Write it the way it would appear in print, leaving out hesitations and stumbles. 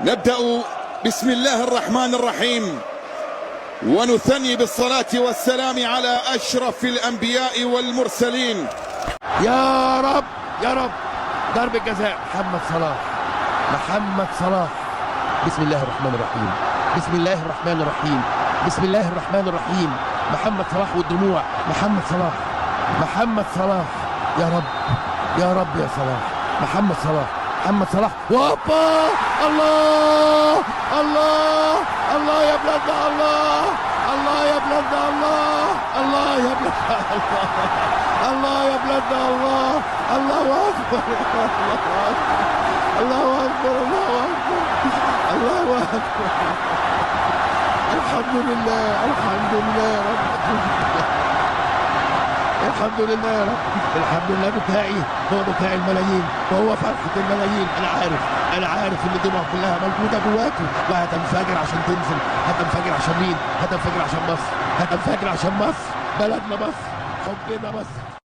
نبدأ بسم الله الرحمن الرحيم، ونثني بالصلاة والسلام على أشرف الأنبياء والمرسلين. يا رب يا رب. ضربة جزاء محمد صلاح. محمد صلاح. بسم الله الرحمن الرحيم. بسم الله الرحمن الرحيم. بسم الله الرحمن الرحيم. محمد صلاح والدموع. محمد صلاح. محمد صلاح. يا رب يا رب يا صلاح. محمد صلاح. محمد صلاح. وابا الله الله الله يا بلادنا. الله الله يا بلادنا. الله الله يا بلادنا. الله الله يا بلادنا. الله الله اكبر. الله اكبر. الله اكبر. الله اكبر. الحمد لله الحمد لله يا رب. الحمد لله يا رب. الحمد لله بتاعي هو بتاع الملايين وهو فرحة الملايين. أنا عارف إن الدموع كلها موجودة جواكم وهتنفجر عشان تنزل. هتنفجر عشان مين؟ هتنفجر عشان مصر. هتنفجر عشان مصر، بلدنا مصر، حبنا مصر.